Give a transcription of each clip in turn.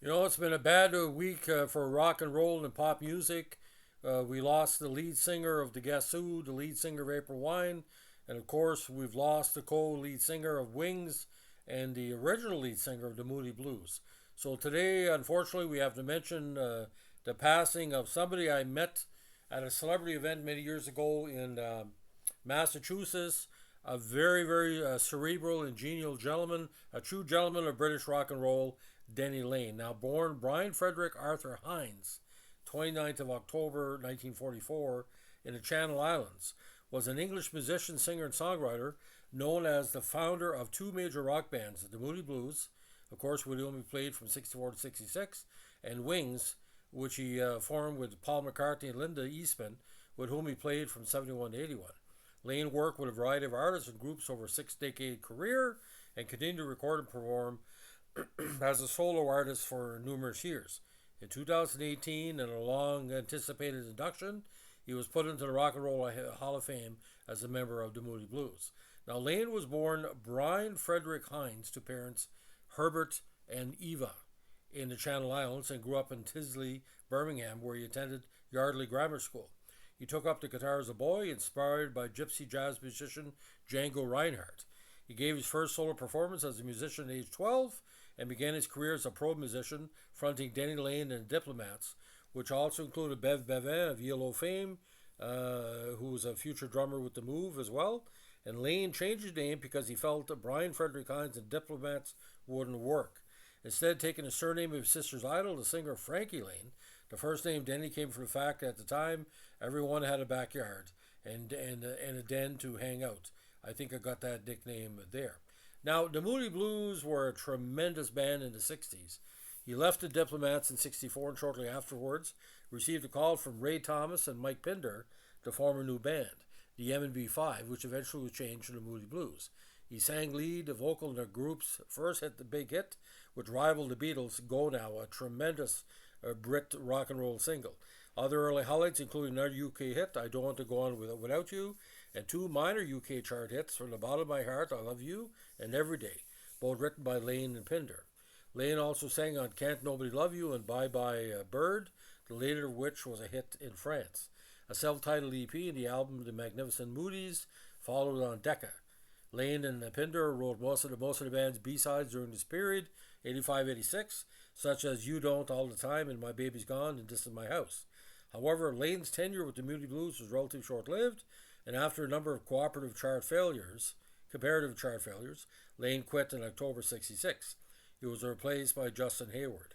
It's been a bad week for rock and roll and pop music. We lost the lead singer of the Guess Who, the lead singer of April Wine, and of course, we've lost the co lead singer of Wings and the original lead singer of the Moody Blues. So today, unfortunately, we have to mention the passing of somebody I met at a celebrity event many years ago in Massachusetts. A very, very cerebral and genial gentleman, a true gentleman of British rock and roll, Denny Laine. Now born Brian Frederick Arthur Hines, 29th of October 1944, in the Channel Islands, was an English musician, singer, and songwriter known as the founder of two major rock bands, the Moody Blues, of course, with whom he played from 64 to 66, and Wings, which he formed with Paul McCartney and Linda Eastman, with whom he played from 71 to 81. Laine worked with a variety of artists and groups over a six-decade career and continued to record and perform as a solo artist for numerous years. In 2018, in a long anticipated induction, he was put into the Rock and Roll Hall of Fame as a member of the Moody Blues. Now, Laine was born Brian Frederick Hines to parents Herbert and Eva in the Channel Islands and grew up in Tisley, Birmingham, where he attended Yardley Grammar School. He took up the guitar as a boy, inspired by gypsy jazz musician Django Reinhardt. He gave his first solo performance as a musician at age 12 and began his career as a pro musician, fronting Denny Laine and the Diplomats, which also included Bev Bevin of ELO fame, who was a future drummer with The Move as well. And Laine changed his name because he felt that Brian Frederick Hines and Diplomats wouldn't work. Instead, taking the surname of his sister's idol, the singer Frankie Laine, the first name Denny came from the fact that at the time everyone had a backyard and a den to hang out. I think I got that nickname there. Now, the Moody Blues were a tremendous band in the 60s. He left the Diplomats in 64 and shortly afterwards received a call from Ray Thomas and Mike Pinder to form a new band, the M&B 5, which eventually was changed to the Moody Blues. He sang lead vocal in the group's first hit, the big hit, which rivaled the Beatles' Go Now, a tremendous Brit rock and roll single. Other early highlights include another UK hit, I Don't Want to Go On Without You, and two minor UK chart hits, From the Bottom of My Heart, I Love You, and Every Day, both written by Laine and Pinder. Laine also sang on Can't Nobody Love You and Bye Bye Bird, the later of which was a hit in France. A self-titled EP and the album The Magnificent Moodies followed on Decca. Laine and Pinder wrote most of the band's B-sides during this period, 85-86, such as You Don't All the Time and My Baby's Gone and This Is My House. However, Laine's tenure with the Moody Blues was relatively short-lived, and after a number of comparative chart failures, Laine quit in October 66. He was replaced by Justin Hayward.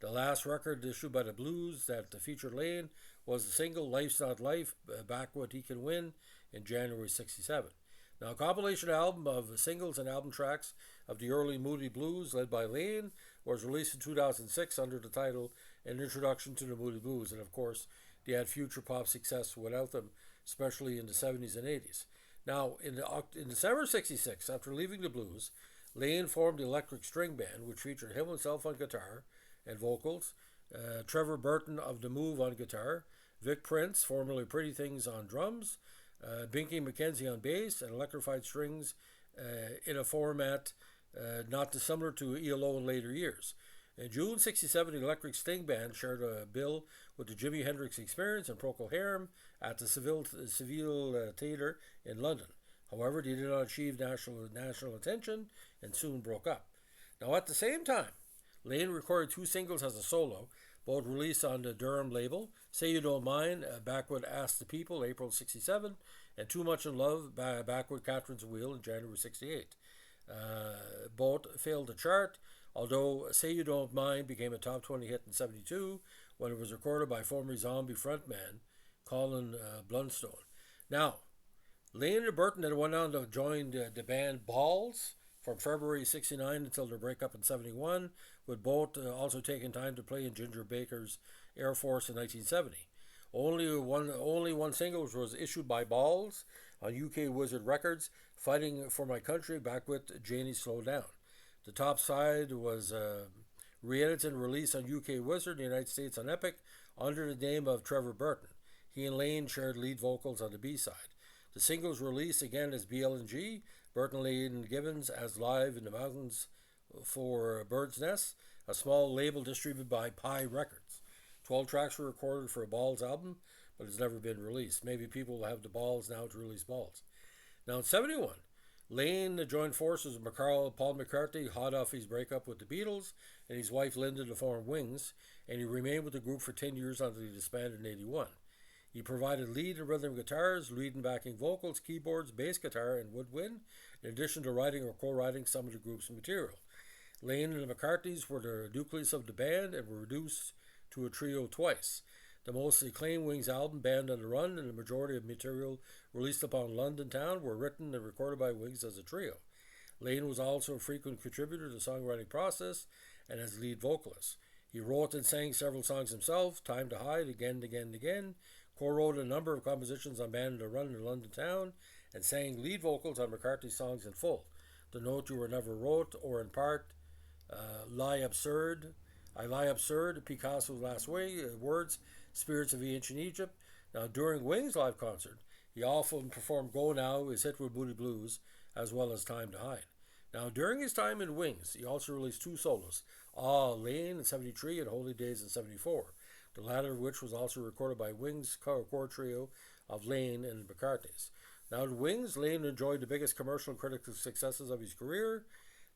The last record issued by the Blues that featured Laine was the single Life's Not Life, Back What He Can Win, in January 67. Now, a compilation album of singles and album tracks of the early Moody Blues, led by Laine, was released in 2006 under the title An Introduction to the Moody Blues, and of course, they had future pop success without them, especially in the 70s and 80s. Now, in December 66, after leaving the Blues, Laine formed the Electric String Band, which featured him himself on guitar and vocals, Trevor Burton of The Move on guitar, Vic Prince, formerly Pretty Things, on drums, Binky McKenzie on bass, and electrified strings in a format not dissimilar to ELO in later years. In June 67, the Electric Sting Band shared a bill with the Jimi Hendrix Experience and Procol Harum at the Seville Theatre in London. However, they did not achieve national attention and soon broke up. Now, at the same time, Laine recorded two singles as a solo, both released on the Durham label, Say You Don't Mind, Back With Ask the People, April 67, and Too Much in Love, Back With Catherine's Wheel in January 68. Both failed to chart, although Say You Don't Mind became a top 20 hit in 72 when it was recorded by former Zombie frontman Colin Blunstone. Now, Laine and Burton had went on to join the band Balls from February 69 until their breakup in 71, with both also taking time to play in Ginger Baker's Air Force in 1970. Only one single was issued by Balls on UK Wizard Records, Fighting for My Country, back with Janie Slow Down. The top side was re-edited and released on UK Wizard in the United States on Epic under the name of Trevor Burton. He and Laine shared lead vocals on the B-side. The single was released again as BL&G, Burton, Laine, and Gibbons as Live in the Mountains for Bird's Nest, a small label distributed by Pi Records. 12 tracks were recorded for a Balls album, but it's never been released. Maybe people will have the balls now to release Balls. Now in 71, Laine joined forces with Paul McCartney, hot off his breakup with the Beatles, and his wife Linda to form Wings, and he remained with the group for 10 years until he disbanded in 81. He provided lead and rhythm guitars, lead and backing vocals, keyboards, bass guitar, and woodwind, in addition to writing or co-writing some of the group's material. Laine and the McCartneys were the nucleus of the band and were reduced to a trio twice. The most acclaimed Wings album, Band on the Run, and the majority of material released upon London Town were written and recorded by Wings as a trio. Laine was also a frequent contributor to the songwriting process and as lead vocalist. He wrote and sang several songs himself, Time to Hide, Again, Again, Again, co-wrote a number of compositions on Band on the Run in London Town, and sang lead vocals on McCartney's songs in full. The Note You Were Never wrote, or in part, Lie Absurd, I Lie Absurd, Picasso's Last Words, Spirits of Ancient Egypt. Now, during Wings' live concert, he often performed Go Now, his hit with Moody Blues, as well as Time to Hide. Now, during his time in Wings, he also released two solos, Laine in 73 and Holy Days in 74, the latter of which was also recorded by Wings' core trio of Laine and McCartney's. Now, at Wings, Laine enjoyed the biggest commercial and critical successes of his career.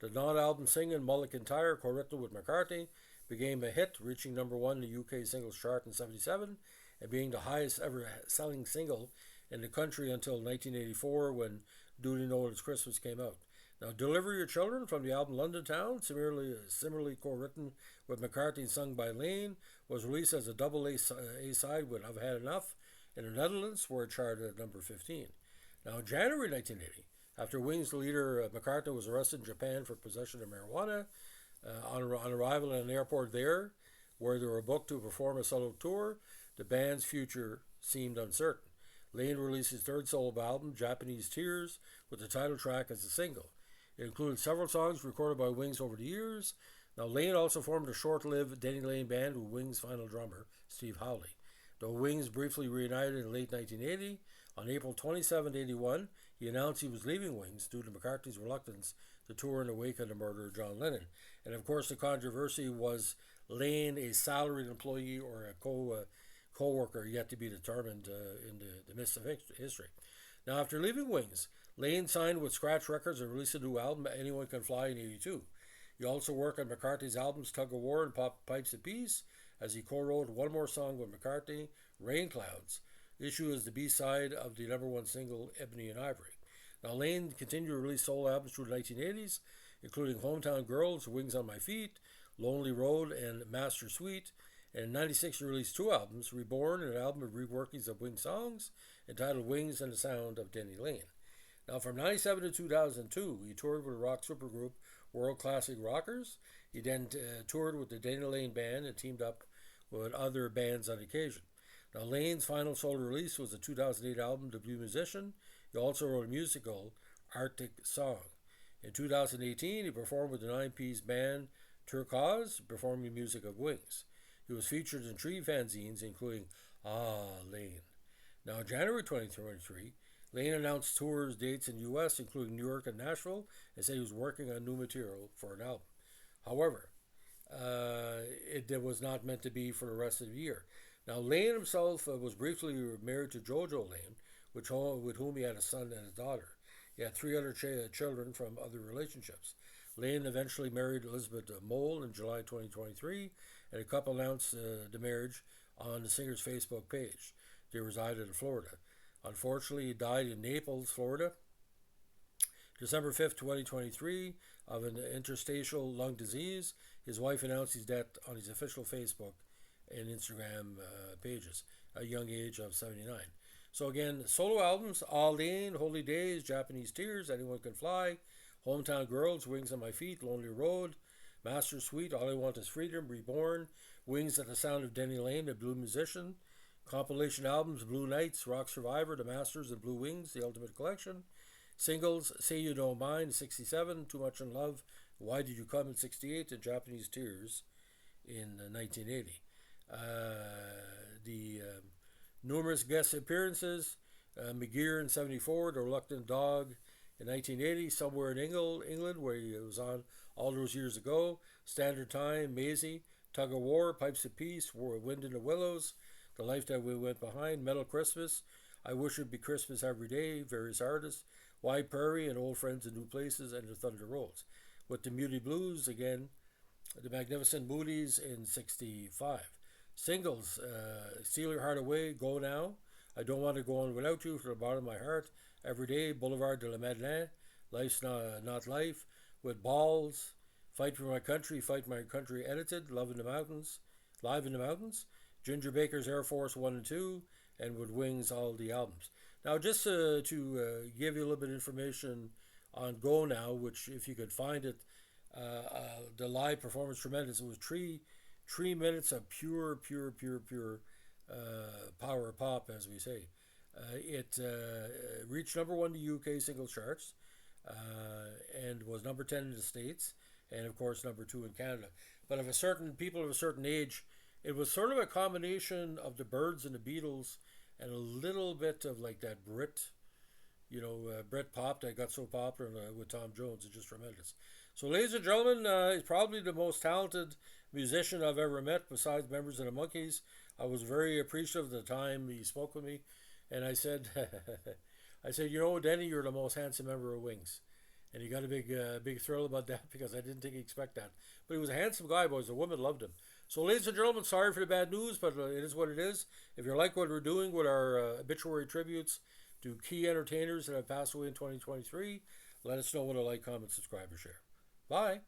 The non-album singing Mulligan Tire, co-written with McCartney, became a hit, reaching number one in the UK singles chart in 77 and being the highest ever selling single in the country until 1984 when Do They Know It's Christmas came out. Now, Deliver Your Children from the album London Town, similarly co-written with McCartney and sung by Laine, was released as a double A-side with I've Had Enough in the Netherlands, where it charted at number 15. Now, in January 1980, after Wings leader McCartney was arrested in Japan for possession of marijuana, on arrival at an airport there, where they were booked to perform a solo tour, the band's future seemed uncertain. Laine released his third solo album, Japanese Tears, with the title track as a single. It included several songs recorded by Wings over the years. Now, Laine also formed a short-lived Denny Laine band with Wings' final drummer, Steve Howley. Though Wings briefly reunited in late 1980, on April 27, 81, he announced he was leaving Wings due to McCartney's reluctance to tour in the wake of the murder of John Lennon. And of course, the controversy was Laine a salaried employee or a co-worker yet to be determined in the midst of history. Now, after leaving Wings, Laine signed with Scratch Records and released a new album, Anyone Can Fly, in 82. He also worked on McCartney's albums Tug of War and Pipes of Peace, as he co-wrote one more song with McCartney, Rain Clouds, issued as the B-side of the number one single, Ebony and Ivory. Now, Laine continued to release solo albums through the 1980s, including Hometown Girls, Wings on My Feet, Lonely Road, and Master Suite. And in 96, he released two albums, Reborn, an album of reworkings of Wings songs, entitled Wings and the Sound of Denny Laine. Now, from 97 to 2002, he toured with the rock supergroup World Classic Rockers. He then toured with the Denny Laine Band and teamed up with other bands on occasion. Now, Laine's final solo release was the 2008 album, The Blue Musician. He also wrote a musical, Arctic Song. In 2018, he performed with the 9-piece band Turquoise, performing music of Wings. He was featured in 3 fanzines, including Laine. Now, January 2023, Laine announced tours dates in the U.S., including New York and Nashville, and said he was working on new material for an album. However, it was not meant to be for the rest of the year. Now, Laine himself was briefly married to Jojo Laine, with whom he had a son and a daughter. He had 3 other children from other relationships. Laine eventually married Elizabeth Mole in July 2023, and the couple announced the marriage on the singer's Facebook page. They resided in Florida. Unfortunately, he died in Naples, Florida, December 5th, 2023, of an interstitial lung disease. His wife announced his death on his official Facebook and Instagram pages at a young age of 79. So again, solo albums, Laine, Holy Days, Japanese Tears, Anyone Can Fly, Hometown Girls, Wings on My Feet, Lonely Road, Master Suite, All I Want Is Freedom, Reborn, Wings at the Sound of Denny Laine, The Blue Musician, compilation albums, Blue Nights, Rock Survivor, The Masters, and Blue Wings, The Ultimate Collection, singles, Say You Don't Mind, 67, Too Much in Love, Why Did You Come in 68, and Japanese Tears in 1980. The numerous guest appearances, McGear in 74, The Reluctant Dog in 1980, Somewhere in England, where he was on All Those Years Ago, Standard Time, Maisie, Tug of War, Pipes of Peace, Wind in the Willows, The Life That We Went Behind, Metal Christmas, I Wish It'd Be Christmas Every Day, various artists, Wide Prairie and Old Friends in New Places, and The Thunder Rolls. With the Moody Blues, again, the Magnificent Moodies in 65. Singles, Steal Your Heart Away, Go Now, I Don't Want to Go On Without You, From the Bottom of My Heart, Every Day, Boulevard de la Madeleine, Life's Not Life, With Balls, Fight for My Country, Fight My Country Edited, Love in the Mountains, Live in the Mountains, Ginger Baker's Air Force 1 and 2, and with Wings, all the albums. Now, just to give you a little bit of information on Go Now, which if you could find it, the live performance tremendous. It was three minutes of pure power pop, as we say. It reached number one in the UK single charts, and was number 10 in the States, and of course number 2 in Canada. But of a certain people of a certain age, it was sort of a combination of the Byrds and the Beatles, and a little bit of like that Brit pop that got so popular with Tom Jones. It's just tremendous. So, ladies and gentlemen, he's probably the most talented musician I've ever met, besides members of the Monkees. I was very appreciative of the time he spoke with me, and I said, Denny, you're the most handsome member of Wings. And he got a big thrill about that, because I didn't think he'd expect that. But he was a handsome guy, boys. The women loved him. So, ladies and gentlemen, sorry for the bad news, but it is what it is. If you like what we're doing with our obituary tributes to key entertainers that have passed away in 2023, let us know with a like, comment, subscribe, or share. Bye.